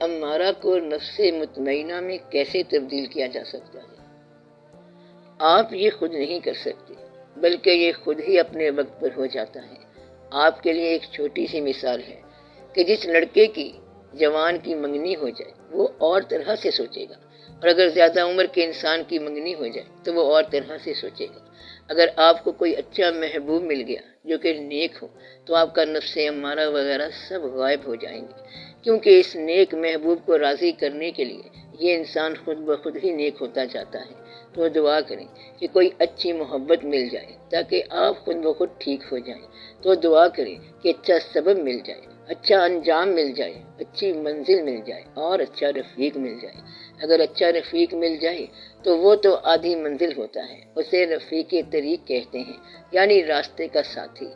امارہ کو نفس مطمئنہ میں کیسے تبدیل کیا جا سکتا ہے؟ آپ یہ خود نہیں کر سکتے، بلکہ یہ خود ہی اپنے وقت پر ہو جاتا ہے۔ آپ کے لیے ایک چھوٹی سی مثال ہے کہ جس لڑکے کی جوان کی منگنی ہو جائے وہ اور طرح سے سوچے گا، اور اگر زیادہ عمر کے انسان کی منگنی ہو جائے تو وہ اور طرح سے سوچے گا۔ اگر آپ کو کوئی اچھا محبوب مل گیا جو کہ نیک ہو تو آپ کا نفس امارہ وغیرہ سب غائب ہو جائیں گے، کیونکہ اس نیک محبوب کو راضی کرنے کے لیے یہ انسان خود بخود ہی نیک ہوتا جاتا ہے۔ تو دعا کریں کہ کوئی اچھی محبت مل جائے تاکہ آپ خود بخود ٹھیک ہو جائیں۔ تو دعا کریں کہ اچھا سبب مل جائے، اچھا انجام مل جائے، اچھی منزل مل جائے اور اچھا رفیق مل جائے۔ اگر اچھا رفیق مل جائے تو وہ تو آدھی منزل ہوتا ہے، اسے رفیق طریق کہتے ہیں، یعنی راستے کا ساتھی۔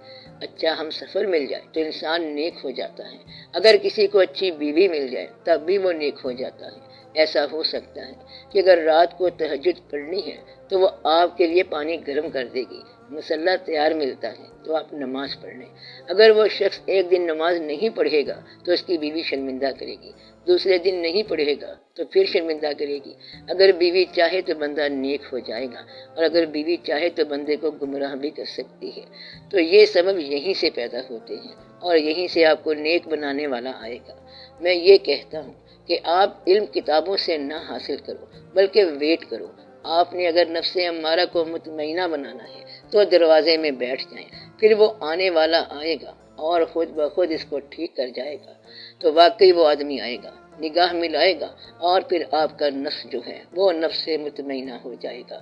اچھا ہم سفر مل جائے تو انسان نیک ہو جاتا ہے۔ اگر کسی کو اچھی بیوی مل جائے تب بھی وہ نیک ہو جاتا ہے۔ ایسا ہو سکتا ہے کہ اگر رات کو تہجد پڑھنی ہے تو وہ آپ کے لیے پانی گرم کر دے گی، مصلی تیار ملتا ہے تو آپ نماز پڑھ لیں۔ اگر وہ شخص ایک دن نماز نہیں پڑھے گا تو اس کی بیوی شرمندہ کرے گی، دوسرے دن نہیں پڑھے گا تو پھر شرمندہ کرے گی۔ اگر بیوی چاہے تو بندہ نیک ہو جائے گا، اور اگر بیوی چاہے تو بندے کو گمراہ بھی کر سکتی ہے۔ تو یہ سبب یہیں سے پیدا ہوتے ہیں اور یہیں سے آپ کو نیک بنانے والا آئے گا۔ میں یہ کہتا ہوں کہ آپ علم کتابوں سے نہ حاصل کرو، بلکہ ویٹ کرو۔ آپ نے اگر نفس امارہ کو مطمئنہ بنانا ہے تو دروازے میں بیٹھ جائیں، پھر وہ آنے والا آئے گا اور خود بخود اس کو ٹھیک کر جائے گا۔ تو واقعی وہ آدمی آئے گا، نگاہ ملائے گا، اور پھر آپ کا نفس جو ہے وہ نفس مطمئنہ ہو جائے گا۔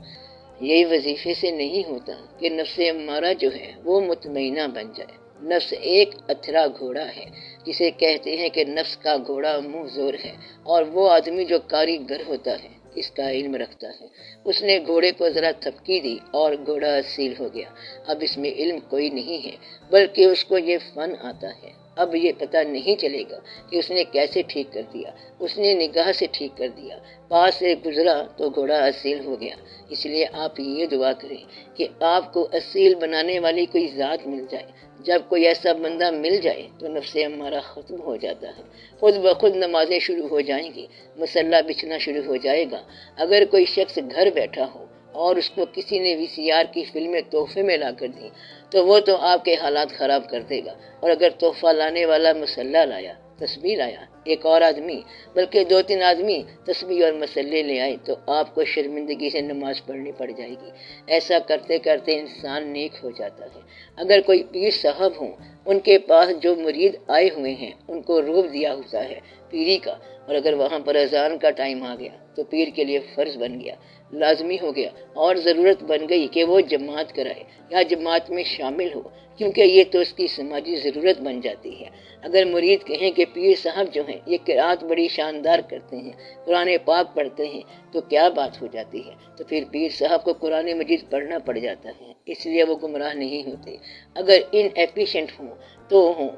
یہی وظیفے سے نہیں ہوتا کہ نفس امارہ جو ہے وہ مطمئنہ بن جائے۔ نفس ایک اتھرا گھوڑا ہے، جسے کہتے ہیں کہ نفس کا گھوڑا منہ زور ہے، اور وہ آدمی جو کاریگر ہوتا ہے، اس کا علم رکھتا ہے، اس نے گھوڑے کو ذرا تھپکی دی اور گھوڑا اسیل ہو گیا۔ اب اس میں علم کوئی نہیں ہے، بلکہ اس کو یہ فن آتا ہے۔ اب یہ پتہ نہیں چلے گا کہ اس نے کیسے ٹھیک کر دیا، اس نے نگاہ سے ٹھیک کر دیا، پاس سے گزرا تو گھوڑا اسیل ہو گیا۔ اس لیے آپ یہ دعا کریں کہ آپ کو اسیل بنانے والی کوئی ذات مل جائے۔ جب کوئی ایسا بندہ مل جائے تو نفس امارہ ختم ہو جاتا ہے، خود بخود نمازیں شروع ہو جائیں گی، مصلی بچھنا شروع ہو جائے گا۔ اگر کوئی شخص گھر بیٹھا ہو اور اس کو کسی نے VCR کی فلمیں تحفے میں لا کر دیں تو وہ تو آپ کے حالات خراب کر دے گا، اور اگر تحفہ لانے والا مصلی لایا، تسبیح لایا، ایک اور آدمی بلکہ 2-3 آدمی تسبیح اور مصلی لے آئے تو آپ کو شرمندگی سے نماز پڑھنی پڑ جائے گی۔ ایسا کرتے کرتے انسان نیک ہو جاتا ہے۔ اگر کوئی پیر صاحب ہوں، ان کے پاس جو مرید آئے ہوئے ہیں ان کو روب دیا ہوتا ہے پیری کا، اور اگر وہاں پر اذان کا ٹائم آ گیا تو پیر کے لیے فرض بن گیا، لازمی ہو گیا، اور ضرورت بن گئی کہ وہ جماعت کرائے یا جماعت میں شامل ہو، کیونکہ یہ تو اس کی سماجی ضرورت بن جاتی ہے۔ اگر مرید کہیں کہ پیر صاحب جو ہیں یہ قرات بڑی شاندار کرتے ہیں، قرآن پاک پڑھتے ہیں، تو کیا بات ہو جاتی ہے؟ تو پھر پیر صاحب کو قرآن مجید پڑھنا پڑ جاتا ہے، اس لیے وہ گمراہ نہیں ہوتے۔ اگر ان ایفیشینٹ ہوں تو ہوں،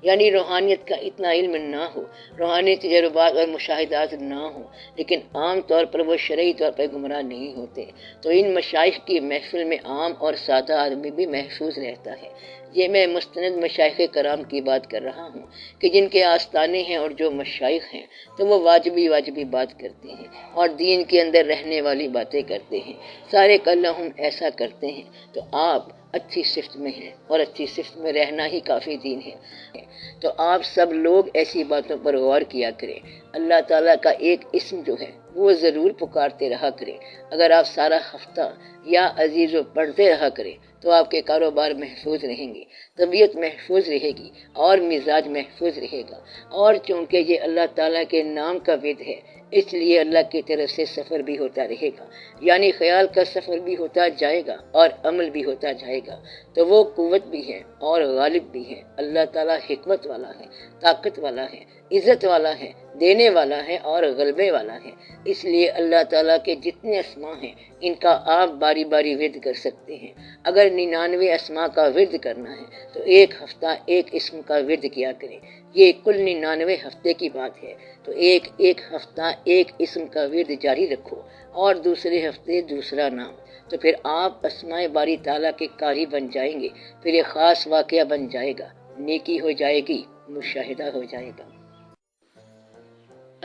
یعنی روحانیت کا اتنا علم نہ ہو، روحانی تجربات اور مشاہدات نہ ہوں، لیکن عام طور پر وہ شرعی طور پر گمراہ نہیں ہوتے، تو ان مشائخ کی محفل میں عام اور سادہ آدمی بھی محفوظ رہتا ہے۔ یہ میں مستند مشائخ کرام کی بات کر رہا ہوں کہ جن کے آستانے ہیں اور جو مشائخ ہیں تو وہ واجبی بات کرتے ہیں اور دین کے اندر رہنے والی باتیں کرتے ہیں۔ سارے کلہم ایسا کرتے ہیں، تو آپ اچھی صفت میں ہیں، اور اچھی صفت میں رہنا ہی کافی دین ہے۔ تو آپ سب لوگ ایسی باتوں پر غور کیا کریں۔ اللہ تعالیٰ کا ایک اسم جو ہے وہ ضرور پکارتے رہا کریں۔ اگر آپ سارا ہفتہ یا عزیزو پڑھتے رہا کریں تو آپ کے کاروبار محفوظ رہیں گے، طبیعت محفوظ رہے گی اور مزاج محفوظ رہے گا۔ اور چونکہ یہ اللہ تعالیٰ کے نام کا ود ہے، اس لیے اللہ کی طرف سے سفر بھی ہوتا رہے گا، یعنی خیال کا سفر بھی ہوتا جائے گا اور عمل بھی ہوتا جائے گا۔ تو وہ قوت بھی ہے اور غالب بھی ہے۔ اللہ تعالیٰ حکمت والا ہے، طاقت والا ہے، عزت والا ہے، دینے والا ہے اور غلبے والا ہے۔ اس لیے اللہ تعالیٰ کے جتنے اسماء ہیں ان کا آپ باری باری ورد کر سکتے ہیں۔ اگر 99 اسماء کا ورد کرنا ہے تو ایک ہفتہ ایک اسم کا ورد کیا کریں۔ یہ کل 99 ہفتے کی بات ہے، تو ایک ہفتہ ایک اسم کا ورد جاری رکھو اور دوسرے ہفتے دوسرا نام، تو پھر آپ اسماء باری تعالیٰ کے قاری بن جائیں گے۔ پھر ایک خاص واقعہ بن جائے گا، نیکی ہو جائے گی، مشاہدہ ہو جائے گا۔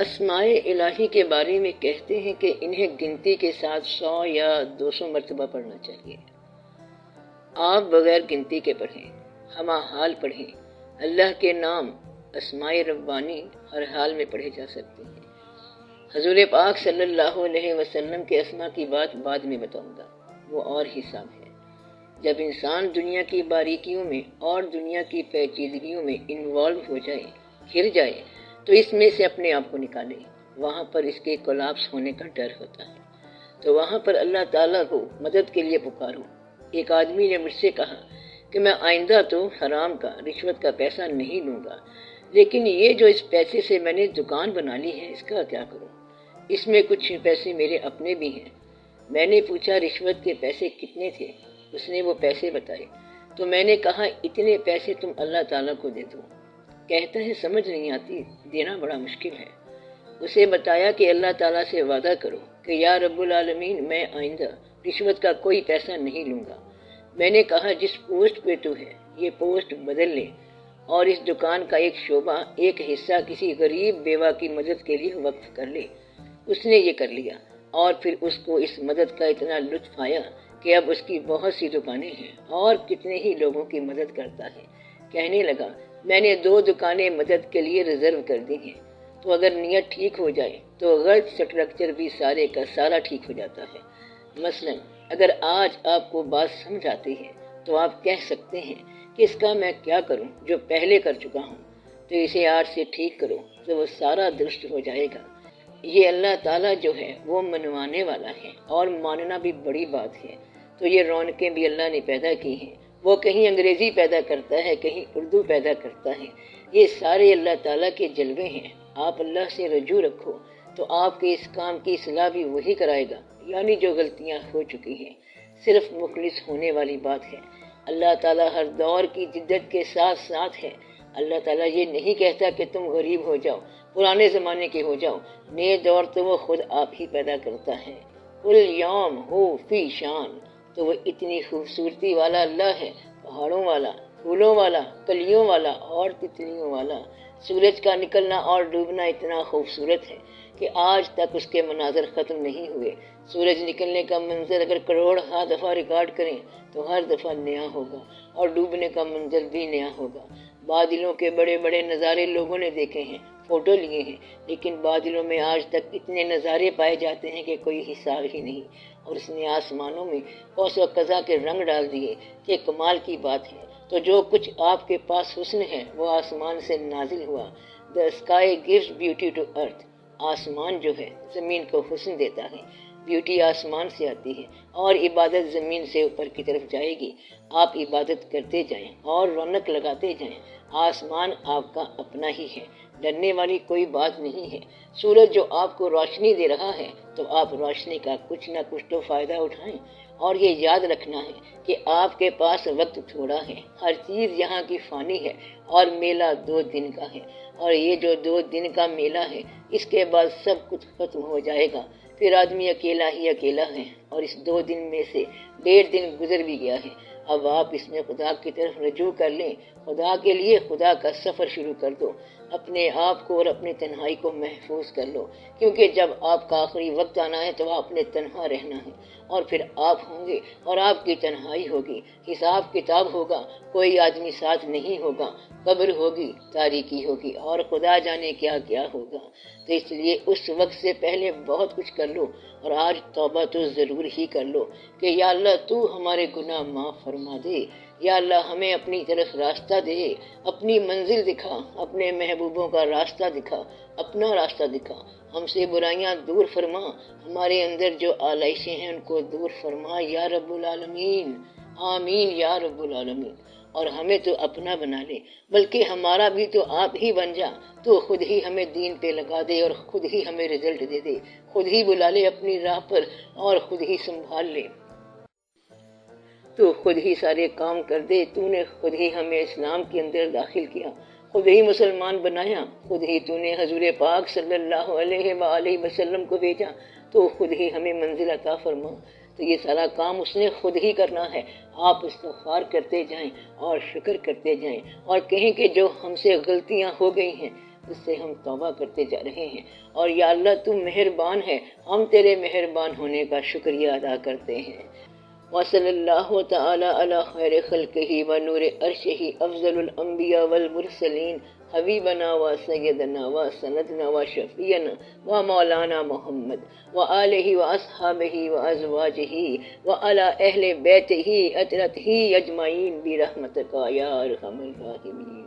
اسماء الہی کے بارے میں کہتے ہیں کہ انہیں گنتی کے ساتھ 100 یا 200 مرتبہ پڑھنا چاہیے۔ آپ بغیر گنتی کے پڑھیں، ہمہ حال پڑھیں۔ اللہ کے نام اسماء ربانی ہر حال میں پڑھے جا سکتے ہیں۔ حضور پاک صلی اللہ علیہ وسلم کے اسماء کی بات بعد میں بتاؤں گا، وہ اور حساب ہے۔ جب انسان دنیا کی باریکیوں میں اور دنیا کی پیچیدگیوں میں انوالو ہو جائے، گھر جائے، تو اس میں سے اپنے آپ کو نکالے۔ وہاں پر اس کے کولاپس ہونے کا ڈر ہوتا ہے، تو وہاں پر اللہ تعالیٰ کو مدد کے لیے پکارو۔ ایک آدمی نے مجھ سے کہا کہ میں آئندہ تو حرام کا، رشوت کا پیسہ نہیں لوں گا، لیکن یہ جو اس پیسے سے میں نے دکان بنا لی ہے، اس کا کیا کروں؟ اس میں کچھ پیسے میرے اپنے بھی ہیں۔ میں نے پوچھا رشوت کے پیسے کتنے تھے؟ اس نے وہ پیسے بتائے، تو میں نے کہا اتنے پیسے تم اللہ تعالیٰ کو دے دو۔ کہتا ہے سمجھ نہیں آتی، دینا بڑا مشکل ہے۔ اسے بتایا کہ اللہ تعالیٰ سے وعدہ کرو کہ یا رب العالمین میں آئندہ رشوت کا کوئی پیسہ نہیں لوں گا۔ میں نے کہا جس پوسٹ پہ تو ہے یہ پوسٹ بدل لے اور اس دکان کا ایک شعبہ، ایک حصہ کسی غریب بیوہ کی مدد کے لیے وقف کر لے۔ اس نے یہ کر لیا اور پھر اس کو اس مدد کا اتنا لطف آیا کہ اب اس کی بہت سی دکانیں ہیں اور کتنے ہی لوگوں کی مدد کرتا ہے۔ کہنے لگا میں نے 2 دکانیں مدد کے لیے ریزرو کر دی ہیں، تو اگر نیت ٹھیک ہو جائے تو غلط سٹرکچر بھی سارے کا سارا ٹھیک ہو جاتا ہے۔ مثلا اگر آج آپ کو بات سمجھ آتی ہے تو آپ کہہ سکتے ہیں کہ اس کا میں کیا کروں جو پہلے کر چکا ہوں، تو اسے آج سے ٹھیک کرو تو وہ سارا درست ہو جائے گا۔ یہ اللہ تعالیٰ جو ہے وہ منوانے والا ہے اور ماننا بھی بڑی بات ہے۔ تو یہ رونقیں بھی اللہ نے پیدا کی ہیں، وہ کہیں انگریزی پیدا کرتا ہے، کہیں اردو پیدا کرتا ہے، یہ سارے اللہ تعالیٰ کے جلوے ہیں۔ آپ اللہ سے رجوع رکھو تو آپ کے اس کام کی اصلاح بھی وہی کرائے گا، یعنی جو غلطیاں ہو چکی ہیں۔ صرف مخلص ہونے والی بات ہے۔ اللہ تعالیٰ ہر دور کی جدت کے ساتھ ساتھ ہے۔ اللہ تعالیٰ یہ نہیں کہتا کہ تم غریب ہو جاؤ، پرانے زمانے کے ہو جاؤ، نئے دور تو وہ خود آپ ہی پیدا کرتا ہے۔ کل یوم ہو فی شان، تو وہ اتنی خوبصورتی والا اللہ ہے، پہاڑوں والا، پھولوں والا، کلیوں والا اور تتلیوں والا۔ سورج کا نکلنا اور ڈوبنا اتنا خوبصورت ہے کہ آج تک اس کے مناظر ختم نہیں ہوئے۔ سورج نکلنے کا منظر اگر کروڑ دفعہ ریکارڈ کریں تو ہر دفعہ نیا ہوگا، اور ڈوبنے کا منظر بھی نیا ہوگا۔ بادلوں کے بڑے بڑے نظارے لوگوں نے دیکھے ہیں، فوٹو لیے ہیں، لیکن بادلوں میں آج تک اتنے نظارے پائے جاتے ہیں کہ کوئی حساب ہی نہیں۔ اور اس نے آسمانوں میں قوس و قزح کے رنگ ڈال دیے کہ کمال کی بات ہے۔ تو جو کچھ آپ کے پاس حسن ہے وہ آسمان سے نازل ہوا۔ The sky gives beauty to earth۔ آسمان جو ہے زمین کو حسن دیتا ہے، بیوٹی آسمان سے آتی ہے اور عبادت زمین سے اوپر کی طرف جائے گی۔ آپ عبادت کرتے جائیں اور رونق لگاتے جائیں۔ آسمان آپ کا اپنا ہی ہے، ڈرنے والی کوئی بات نہیں ہے۔ سورج جو آپ کو روشنی دے رہا ہے تو آپ روشنی کا کچھ نہ کچھ تو فائدہ اٹھائیں، اور یہ یاد رکھنا ہے کہ آپ کے پاس وقت تھوڑا ہے، ہر چیز یہاں کی فانی ہے، اور میلہ 2 دن کا ہے، اور یہ جو 2 دن کا میلہ ہے اس کے بعد سب کچھ ختم ہو جائے گا۔ پھر آدمی اکیلا ہی اکیلا ہے، اور اس 2 دن میں سے 1.5 دن گزر بھی گیا ہے۔ اب آپ اس میں خدا کی طرف رجوع کر لیں، خدا کے لیے خدا کا سفر شروع کر دو، اپنے آپ کو اور اپنی تنہائی کو محفوظ کر لو، کیونکہ جب آپ کا آخری وقت آنا ہے تو آپ نے تنہا رہنا ہے، اور پھر آپ ہوں گے اور آپ کی تنہائی ہوگی، حساب کتاب ہوگا، کوئی آدمی ساتھ نہیں ہوگا، قبر ہوگی، تاریکی ہوگی، اور خدا جانے کیا کیا ہوگا۔ تو اس لیے اس وقت سے پہلے بہت کچھ کر لو، اور آج توبہ تو ضرور ہی کر لو کہ یا اللہ تو ہمارے گناہ معاف فرما دے، یا اللہ ہمیں اپنی طرف راستہ دے، اپنی منزل دکھا، اپنے محبوبوں کا راستہ دکھا، اپنا راستہ دکھا، ہم سے برائیاں دور فرما، ہمارے اندر جو آلائشیں ہیں ان کو دور فرما یا رب العالمین، آمین یا رب العالمین۔ اور ہمیں تو اپنا بنا لے، بلکہ ہمارا بھی تو آپ ہی بن جا، تو خود ہی ہمیں دین پہ لگا دے اور خود ہی ہمیں رزلٹ دے دے، خود ہی بلا لے اپنی راہ پر اور خود ہی سنبھال لے، تو خود ہی سارے کام کر دے۔ تو نے خود ہی ہمیں اسلام کے اندر داخل کیا، خود ہی مسلمان بنایا، خود ہی تو نے حضور پاک صلی اللہ علیہ وآلہ وسلم کو بھیجا، تو خود ہی ہمیں منزل عطا فرما۔ تو یہ سارا کام اس نے خود ہی کرنا ہے۔ آپ استغفار کرتے جائیں اور شکر کرتے جائیں، اور کہیں کہ جو ہم سے غلطیاں ہو گئی ہیں اس سے ہم توبہ کرتے جا رہے ہیں، اور یا اللہ تو مہربان ہے، ہم تیرے مہربان ہونے کا شکریہ ادا کرتے ہیں۔ وصلی اللہ تعالی علی خیر خلقہ و نور عرشہ افضل الانبیاء والمرسلین حبیبنا و سیدنا و سندنا و شفیعنا و مولانا محمد و آلہ و اصحابہ و ازواجہ و علی اہل بیتہ اطہرتہ اجمعین برحمتک یا ارحم الراحمین۔